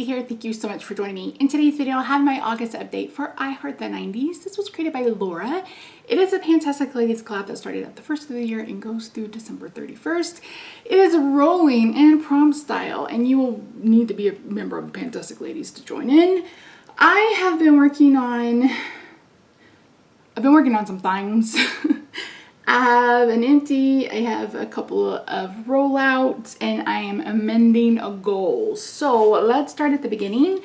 BB here. Thank you so much for joining me. In today's video, I have my August update for I Heart the 90s. This was created by Laura. It is a Fantastic Ladies collab that started at the first of the year and goes through December 31st. It is rolling in prom style, and you will need to be a member of the Fantastic Ladies to join in. I've been working on some things. I have an empty, I have a couple of rollouts, and I am amending a goal. So let's start at the beginning.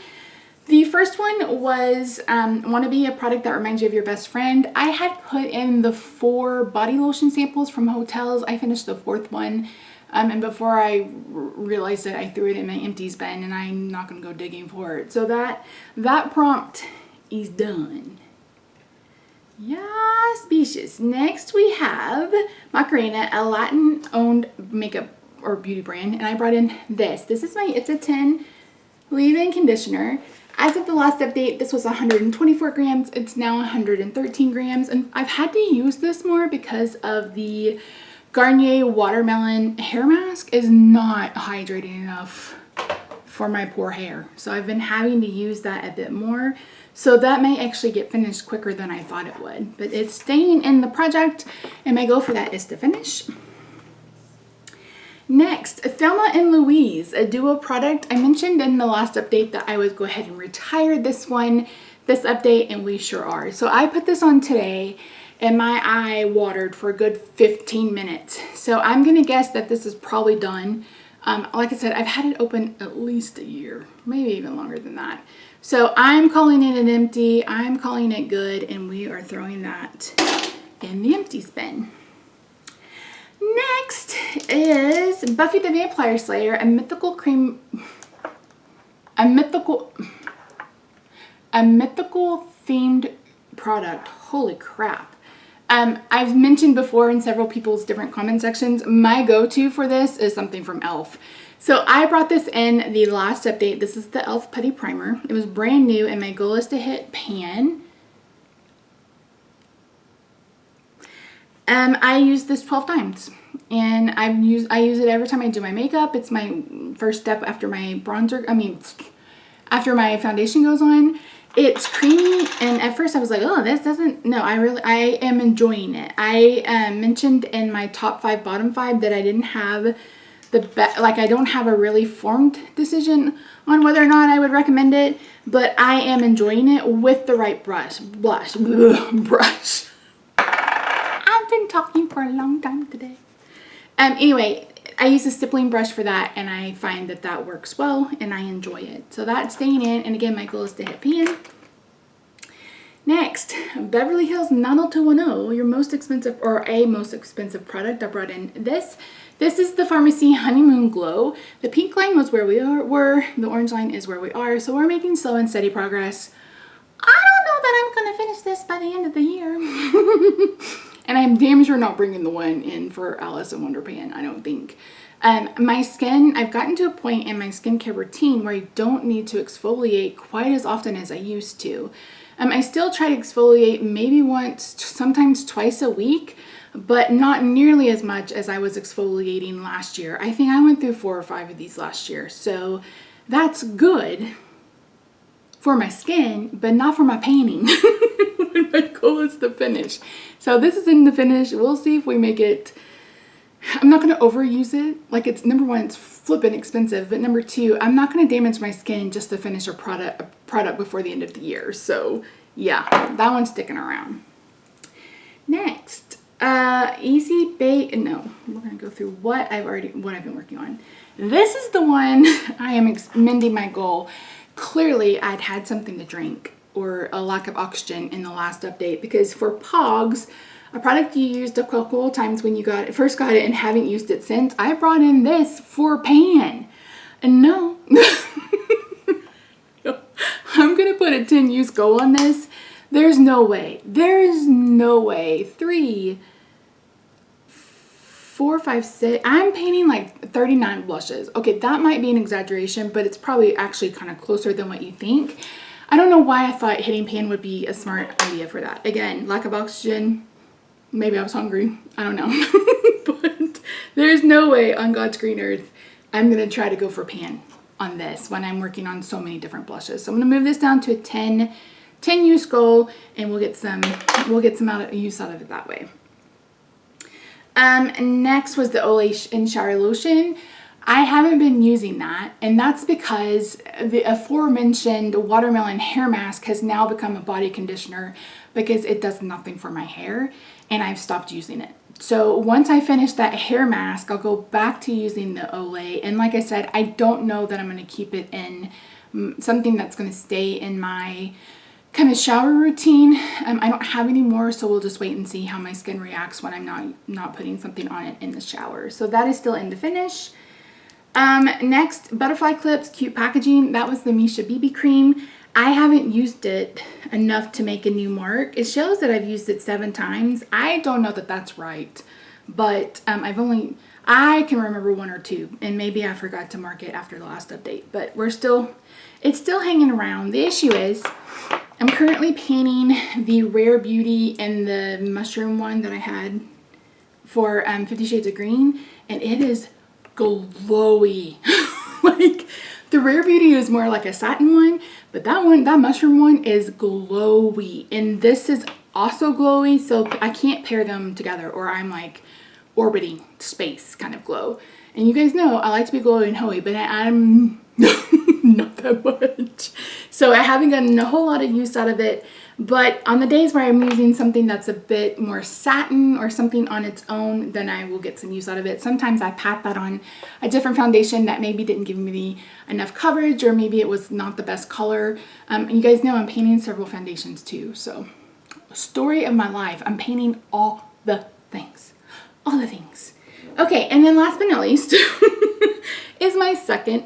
The first one was want to be a product that reminds you of your best friend. I had put in the 4 body lotion samples from hotels. I finished the 4th one. And before I realized it, I threw it in my empties bin, and I'm not going to go digging for it. So that prompt is done. Yes, species. Next we have Macarena, a Latin-owned makeup or beauty brand, and I brought in this. This is it's a 10 leave-in conditioner. As of the last update, this was 124 grams. It's now 113 grams, and I've had to use this more because of the Garnier Watermelon hair mask is not hydrating enough for my poor hair. So I've been having to use that a bit more. So that may actually get finished quicker than I thought it would. But it's staying in the project, and my goal for that is to finish. Next, Thelma and Louise, a duo product. I mentioned in the last update that I would go ahead and retire this update, and we sure are. So I put this on today, and my eye watered for a good 15 minutes. So I'm going to guess that this is probably done. Like I said, I've had it open at least a year, maybe even longer than that. So I'm calling it an empty, I'm calling it good, and we are throwing that in the empty bin. Next is Buffy the Vampire Slayer, a mythical themed product. Holy crap. I've mentioned before in several people's different comment sections, my go-to for this is something from e.l.f. So I brought this in the last update. This is the e.l.f. Putty Primer. It was brand new, and my goal is to hit pan. I use this 12 times, and I use it every time I do my makeup. It's my first step after my after my foundation goes on. It's creamy, and at first I was like, oh, this doesn't, no, I am enjoying it. I mentioned in my top 5, bottom 5 that I didn't have I don't have a really formed decision on whether or not I would recommend it, but I am enjoying it with the right brush. I've been talking for a long time today. Anyway, I use a stippling brush for that, and I find that works well, and I enjoy it. So that's staying in, and again, my goal is to hit pan. Next, Beverly Hills 90210, your most expensive, or a most expensive product. I brought in this. This is the Pharmacy Honeymoon Glow. The pink line was where we were, the orange line is where we are, so we're making slow and steady progress. I don't know that I'm going to finish this by the end of the year. And I'm damn sure not bringing the one in for Alice in Wonderland, I don't think. My skin, I've gotten to a point in my skincare routine where I don't need to exfoliate quite as often as I used to. I still try to exfoliate maybe once, sometimes twice a week, but not nearly as much as I was exfoliating last year. I think I went through 4 or 5 of these last year, so that's good for my skin, but not for my painting. My goal is to finish. So this is in the finish. We'll see if we make it. I'm not going to overuse it. Like, it's number 1, it's flippin' expensive, but number 2, I'm not going to damage my skin just to finish a product before the end of the year. So yeah, that one's sticking around. Next, Easy Bake. No, we're going to go through what I've been working on. This is the one I am amending my goal. Clearly, I'd had something to drink or a lack of oxygen in the last update, because for Pogs, a product you used a couple of times when you first got it and haven't used it since, I brought in this for pan. And no, I'm going to put a 10 use goal on this. There's no way. There is no way. 3, 4, 5, 6. I'm painting like 39 blushes. Okay, that might be an exaggeration, but it's probably actually kind of closer than what you think. I don't know why I thought hitting pan would be a smart idea for that. Again, lack of oxygen. Maybe I was hungry. I don't know. But there's no way on God's green earth I'm going to try to go for pan. on this when I'm working on so many different blushes. So I'm gonna move this down to a 10 use goal, and we'll get some use out of it that way. Next was the Olay in Shower Lotion. I haven't been using that, and that's because the aforementioned watermelon hair mask has now become a body conditioner because it does nothing for my hair, and I've stopped using it. So once I finish that hair mask, I'll go back to using the Olay. And like I said, I don't know that I'm going to keep it in something that's going to stay in my kind of shower routine. I don't have any more, so we'll just wait and see how my skin reacts when I'm not putting something on it in the shower. So that is still in the finish. Next, butterfly clips, cute packaging. That was the Missha BB Cream. I haven't used it enough to make a new mark. It shows that I've used it 7 times. I don't know that that's right, but I can remember 1 or 2, and maybe I forgot to mark it after the last update, but it's still hanging around. The issue is I'm currently painting the Rare Beauty and the mushroom one that I had for 50 Shades of Green, and it is glowy. Like, the Rare Beauty is more like a satin one, but that mushroom one is glowy, and this is also glowy, so I can't pair them together or I'm like orbiting space kind of glow. And you guys know I like to be glowy and hoey, but I'm not that much. So I haven't gotten a whole lot of use out of it, but on the days where I'm using something that's a bit more satin or something on its own, then I will get some use out of it. Sometimes I pat that on a different foundation that maybe didn't give me enough coverage, or maybe it was not the best color. And you guys know I'm painting several foundations too, so story of my life. I'm painting all the things. All the things. Okay, and then last but not least is my second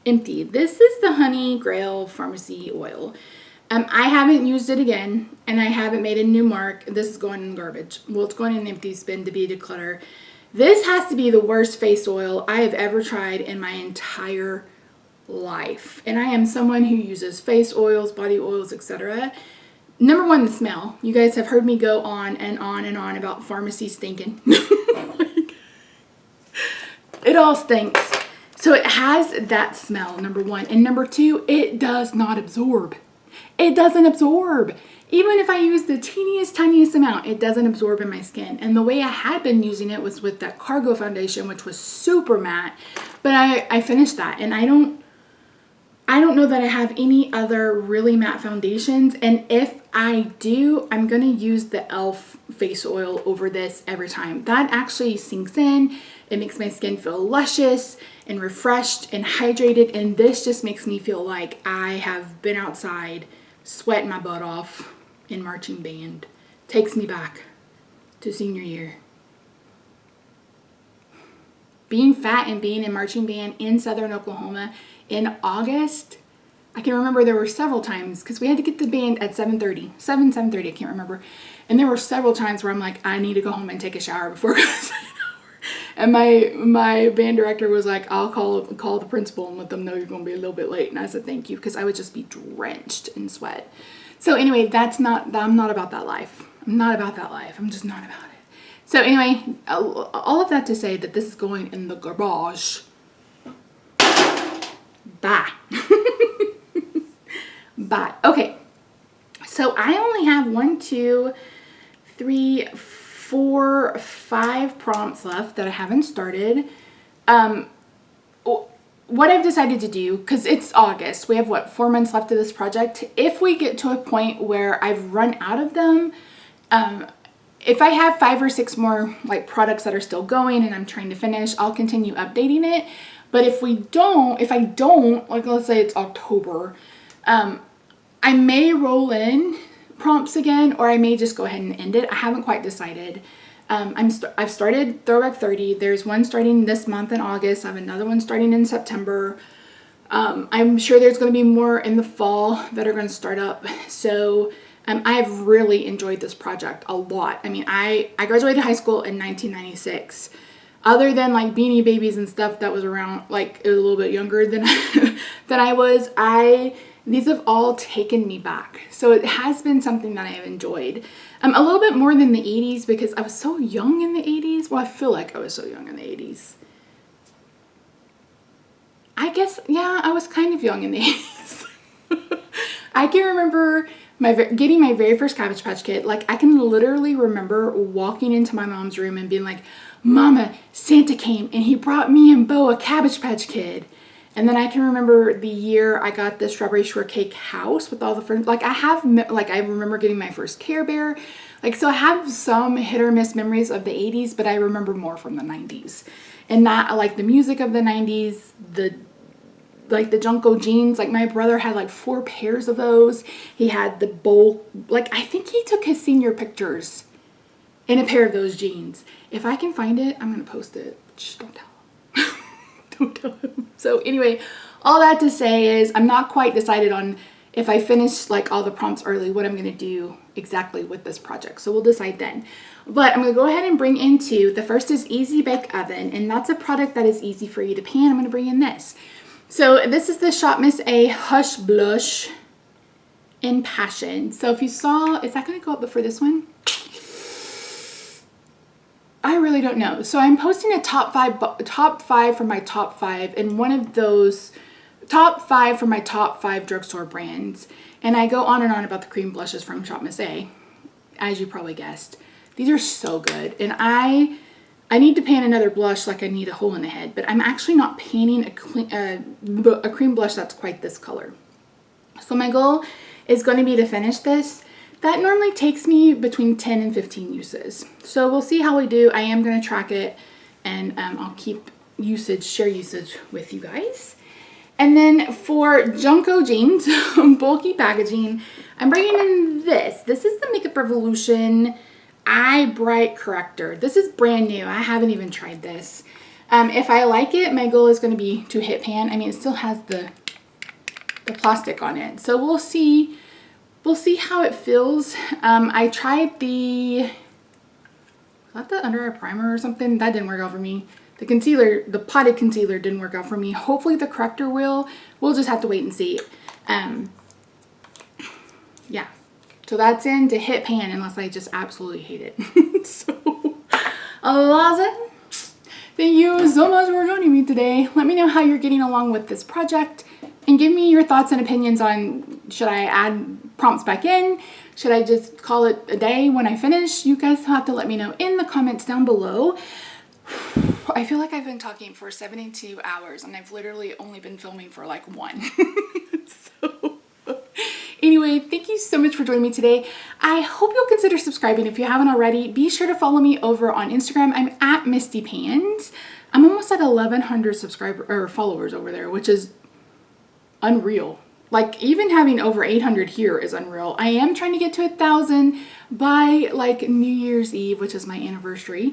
empty. This is the Honey Grail Pharmacy Oil. I haven't used it again, and I haven't made a new mark. This is going in garbage. Well, it's going in an empty bin to be declutter. This has to be the worst face oil I have ever tried in my entire life. And I am someone who uses face oils, body oils, etc. Number one, the smell. You guys have heard me go on and on and on about pharmacy stinking. Like, it all stinks. So it has that smell, number one. And number two, it does not absorb. It doesn't absorb. Even if I use the teeniest, tiniest amount, it doesn't absorb in my skin. And the way I had been using it was with that Cargo foundation, which was super matte. But I finished that, and I don't know that I have any other really matte foundations. And if I do, I'm going to use the e.l.f. face oil over this every time. That actually sinks in. It makes my skin feel luscious and refreshed and hydrated. And this just makes me feel like I have been outside sweating my butt off in marching band. Takes me back to senior year. Being fat and being in marching band in Southern Oklahoma in August, I can remember there were several times, because we had to get the band at 7:30, I can't remember. And there were several times where I'm like, I need to go home and take a shower before going to shower. And my band director was like, I'll call the principal and let them know you're going to be a little bit late. And I said, thank you, because I would just be drenched in sweat. So anyway, I'm not about that life. I'm not about that life. I'm just not about it. So anyway, all of that to say that this is going in the garbage. Bye. Bye. Okay. So I only have 1, 2, 3, 4, 5 prompts left that I haven't started. What I've decided to do, because it's August, we have what, 4 months left of this project. If we get to a point where I've run out of them, if I have 5 or 6 more like products that are still going and I'm trying to finish, I'll continue updating it. But if I don't, like let's say it's October, I may roll in prompts again, or I may just go ahead and end it. I haven't quite decided. I've started Throwback 30. There's one starting this month in August. I have another one starting in September. I'm sure there's going to be more in the fall that are going to start up. So I've really enjoyed this project a lot. I mean, I graduated high school in 1996. Other than like Beanie Babies and stuff that was around, like a little bit younger than than I was, these have all taken me back. So it has been something that I have enjoyed. A little bit more than the 80s, because I was so young in the 80s. Well, I feel like I was so young in the 80s. I I guess, yeah, I was kind of young in the 80s. I can remember getting my very first Cabbage Patch Kid. Like, I can literally remember walking into my mom's room and being like, Mama, Santa came and he brought me and Bo a Cabbage Patch Kid. And then I can remember the year I got the Strawberry Shortcake house with all the friends. Like, I remember getting my first Care Bear. Like, so I have some hit or miss memories of the 80s, but I remember more from the 90s. And that, I like the music of the 90s, like the Junko jeans. Like, my brother had like 4 pairs of those. He had the bowl, like, I think he took his senior pictures in a pair of those jeans. If I can find it, I'm gonna post it. Shh, don't tell him. Don't tell him. So anyway, all that to say is I'm not quite decided on if I finish like all the prompts early, what I'm gonna do exactly with this project. So we'll decide then. But I'm gonna go ahead and bring into, the first is Easy Bake Oven, and that's a product that is easy for you to pan. I'm gonna bring in this. So this is the Shop Miss A Hush Blush in Passion. So if you saw, is that gonna go up for this one? I really don't know. So I'm posting a top five for my top 5, and one of those top 5 for my top 5 drugstore brands. And I go on and on about the cream blushes from Shop Miss A, as you probably guessed. These are so good. And I need to pan another blush like I need a hole in the head, but I'm actually not panning a cream blush that's quite this color. So my goal is going to be to finish this. That normally takes me between 10 and 15 uses. So we'll see how we do. I am going to track it, and I'll keep share usage with you guys. And then for Junko jeans, bulky packaging, I'm bringing in this. This is the Makeup Revolution Eye Bright Corrector. This is brand new. I haven't even tried this. If I like it, my goal is going to be to hit pan. I mean, it still has the plastic on it. So we'll see. We'll see how it feels. I tried was that the under eye primer or something? That didn't work out for me. The concealer, the potted concealer didn't work out for me. Hopefully the corrector will. We'll just have to wait and see. Yeah. So that's in to hit pan unless I just absolutely hate it. So, thank you so much for joining me today. Let me know how you're getting along with this project, and give me your thoughts and opinions on, should I add prompts back in? Should I just call it a day when I finish? You guys have to let me know in the comments down below. I feel like I've been talking for 72 hours and I've literally only been filming for like 1. So anyway, thank you so much for joining me today. I hope you'll consider subscribing if you haven't already. Be sure to follow me over on Instagram. I'm at Misty Pans. I'm almost at 1,100 followers over there, which is unreal. Like, even having over 800 here is unreal. I am trying to get to 1,000 by like New Year's Eve, which is my anniversary,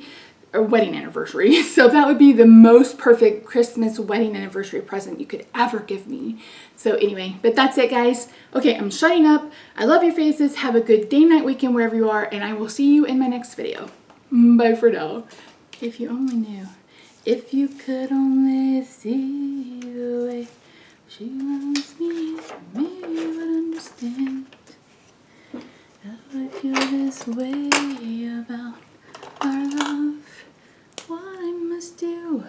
or wedding anniversary. So that would be the most perfect Christmas wedding anniversary present you could ever give me. So anyway, but that's it, guys. Okay, I'm shutting up. I love your faces. Have a good day, night, weekend, wherever you are, and I will see you in my next video. Bye for now. If you only knew, if you could only see the way she loves me, maybe you would understand how I feel this way about our love. What I must do